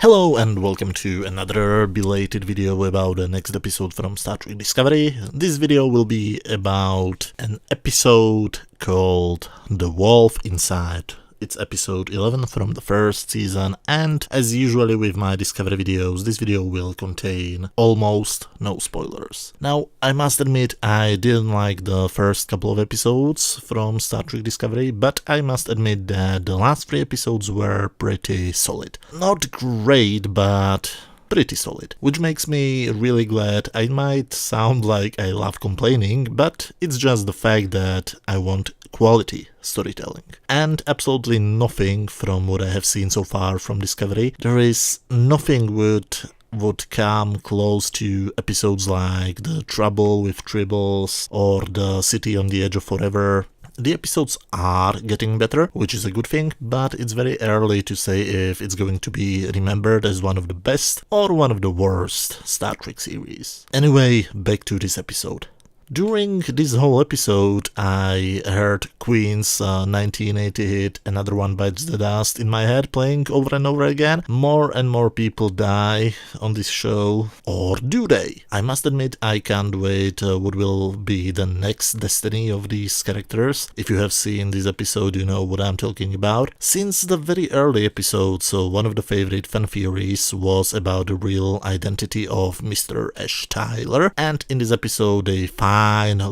Hello and welcome to another belated video about the next episode from Star Trek Discovery. This video will be about an episode called The Wolf Inside. It's episode 11 from the first season, and as usually with my Discovery videos, this video will contain almost no spoilers. Now, I must admit I didn't like the first couple of episodes from Star Trek Discovery, but I must admit that the last 3 episodes were pretty solid. Not great, but pretty solid, which makes me really glad. I might sound like I love complaining, but it's just the fact that I want quality storytelling. And absolutely nothing from what I have seen so far from Discovery. There is nothing would come close to episodes like The Trouble with Tribbles or The City on the Edge of Forever. The episodes are getting better, which is a good thing, but it's very early to say if it's going to be remembered as one of the best or one of the worst Star Trek series. Anyway, back to this episode. During this whole episode, I heard Queen's 1980 hit Another One Bites the Dust in my head playing over and over again. More and more people die on this show, or do they? I must admit I can't wait what will be the next destiny of these characters. If you have seen this episode, you know what I'm talking about. Since the very early episodes, one of the favorite fan theories was about the real identity of Mr. Ash Tyler, and in this episode they finally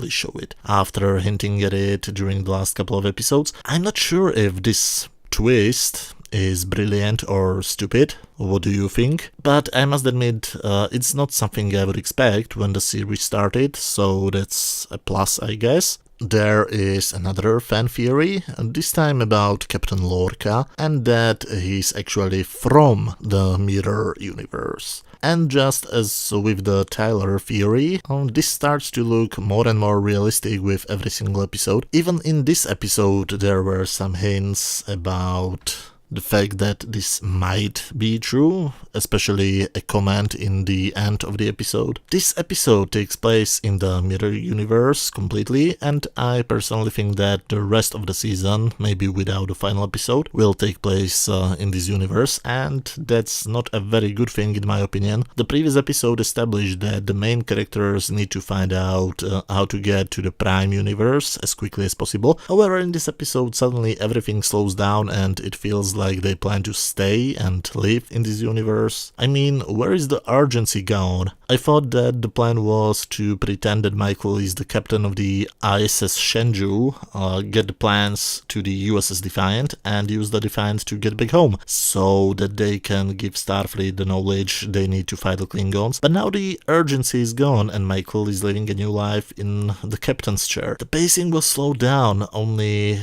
show it. After hinting at it during the last couple of episodes, I'm not sure if this twist is brilliant or stupid. What do you think? But I must admit, it's not something I would expect when the series started, so that's a plus, I guess. There is another fan theory, this time about Captain Lorca, and that he's actually from the Mirror universe. And just as with the Tyler theory, this starts to look more and more realistic with every single episode. Even in this episode there were some hints about the fact that this might be true, especially a comment in the end of the episode. This episode takes place in the Mirror universe completely, and I personally think that the rest of the season, maybe without the final episode, will take place in this universe, and that's not a very good thing in my opinion. The previous episode established that the main characters need to find out how to get to the Prime universe as quickly as possible. However, in this episode suddenly everything slows down and it feels like they plan to stay and live in this universe. I mean, where is the urgency gone? I thought that the plan was to pretend that Michael is the captain of the ISS Shenzhou, get the plans to the USS Defiant, and use the Defiant to get back home, so that they can give Starfleet the knowledge they need to fight the Klingons. But now the urgency is gone, and Michael is living a new life in the captain's chair. The pacing was slowed down, only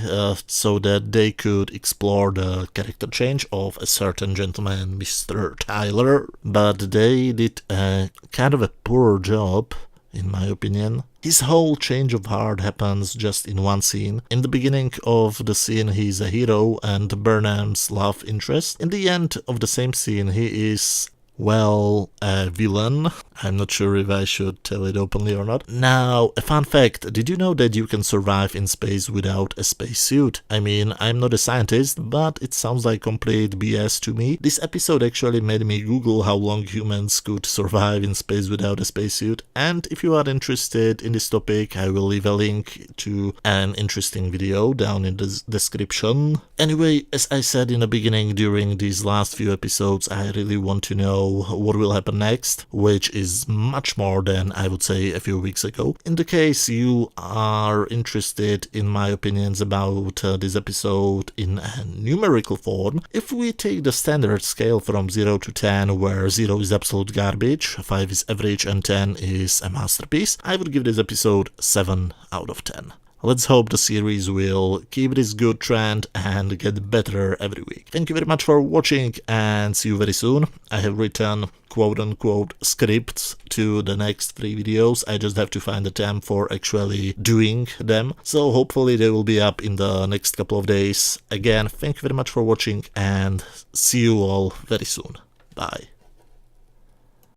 so that they could explore the character change of a certain gentleman, Mr. Tyler, but they did a kind of a poor job, in my opinion. His whole change of heart happens just in one scene. In the beginning of the scene he's a hero and Burnham's love interest. In the end of the same scene he is, well, a villain. I'm not sure if I should tell it openly or not. Now, a fun fact, did you know that you can survive in space without a spacesuit? I mean, I'm not a scientist, but it sounds like complete BS to me. This episode actually made me Google how long humans could survive in space without a spacesuit, and if you are interested in this topic, I will leave a link to an interesting video down in the description. Anyway, as I said in the beginning, during these last few episodes, I really want to know what will happen next, which is much more than I would say a few weeks ago. In the case you are interested in my opinions about this episode in a numerical form, if we take the standard scale from 0 to 10, where 0 is absolute garbage, 5 is average and 10 is a masterpiece, I would give this episode 7 out of 10. Let's hope the series will keep this good trend and get better every week. Thank you very much for watching and see you very soon. I have written quote-unquote scripts to the next 3 videos. I just have to find the time for actually doing them. So hopefully they will be up in the next couple of days. Again, thank you very much for watching and see you all very soon. Bye.